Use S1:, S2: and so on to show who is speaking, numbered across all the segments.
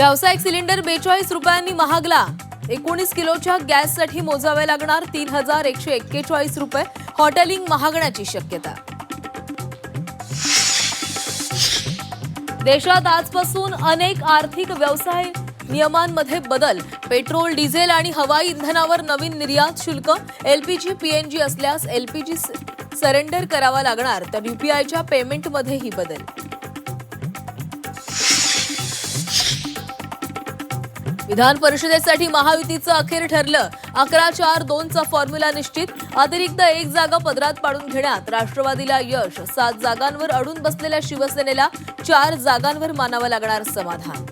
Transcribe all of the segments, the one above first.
S1: व्यावसायिक सिलेंडर 42 रुपयांनी महागला। 19 किलोच्या गॅससाठी मोजावे लागणार 3141 रुपये। हॉटेलिंग महागण्याची शक्यता। देशात आजपासून अनेक आर्थिक व्यवसाय नियमांमध्ये बदल। पेट्रोल, डिझेल आणि हवाई इंधनावर नवीन निर्यात शुल्क। एलपीजी, पीएनजी असल्यास एलपीजी सरेंडर करावा लागणार, तर यूपीआयच्या पेमेंटमध्येही बदल। विधान परिषदेसाठी महायुतीचं अखेर ठरलं। 11-4-2चा फॉर्म्युला निश्चित। अतिरिक्त एक जागा पदरात पाडून घेण्यात राष्ट्रवादीला यश। 7 जागांवर अडून बसलेल्या शिवसेनेला 4 जागांवर मानावं लागणार समाधान।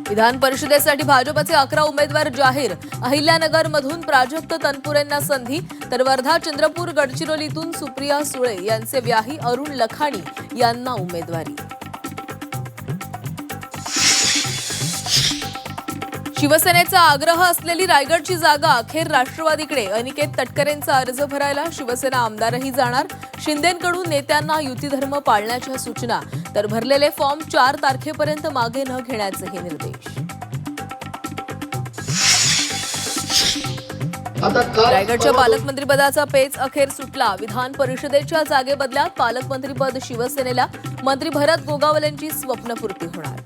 S1: विधान परिषदेसाठी भाजपचे 11 उमेदवार जाहीर। अहिल्यानगरमधून प्राजक्त तनपुरेंना संधी, तर वर्धा, चंद्रपूर, गडचिरोलीतून सुप्रिया सुळे यांचे व्याही अरुण लखानी यांना उमेदवारी। शिवसेनेचा आग्रह असलेली रायगडची जागा अखेर राष्ट्रवादीकडे। अनिकेत तटकरेंचा अर्ज भरायला शिवसेना आमदारही जाणार। शिंदेंकडून नेत्यांना युतीधर्म पाळण्याच्या सूचना, तर भरलेले फॉर्म 4 तारखेपर्यंत मागे न घेण्याचेही निर्देश। रायगडच्या पालकमंत्रीपदाचा पेच अखेर सुटला। विधान परिषदेच्या जागेबदल्यात पालकमंत्रीपद शिवसेनेला। मंत्री भरत गोगावलेंची स्वप्नपूर्ती होणार।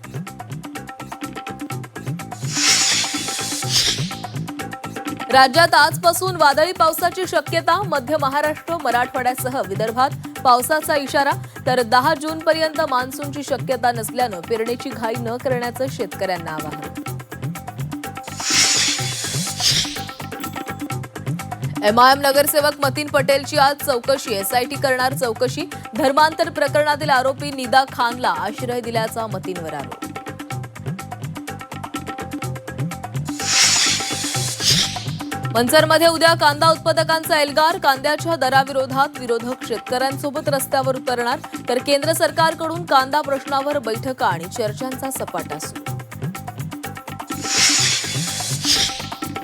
S1: राज्यात आजपासून वादळी पावसाची शक्यता। मध्य महाराष्ट्र, मराठवाड्यासह विदर्भात पावसाचा इशारा, तर 10 जूनपर्यंत मान्सूनची शक्यता नसल्यानं पेरणीची घाई न करण्याचं शेतकऱ्यांना आवाहन। एमआयएम नगरसेवक मतीन पटेलची आज चौकशी। एसआयटी करणार चौकशी। धर्मांतर प्रकरणातील आरोपी निदा खानला आश्रय दिल्याचा मतींवर आरोप। मंचरमध्ये उद्या कांदा उत्पादकांचा एल्गार। कांद्याच्या दराविरोधात विरोधक शेतकऱ्यांसोबत रस्त्यावर उतरणार, तर केंद्र सरकारकडून कांदा प्रश्नावर बैठका आणि चर्चांचा सपाटा सुरू।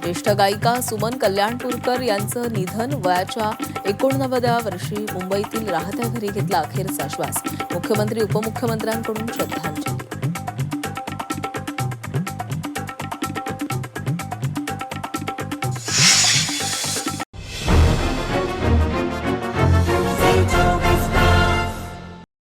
S1: ज्येष्ठ गायिका सुमन कल्याणपूरकर यांचं निधन। वयाच्या 89व्या वर्षी मुंबईतील राहत्या घरी घेतला अखेरचा श्वास। मुख्यमंत्री, उपमुख्यमंत्र्यांकडून श्रद्धांजली।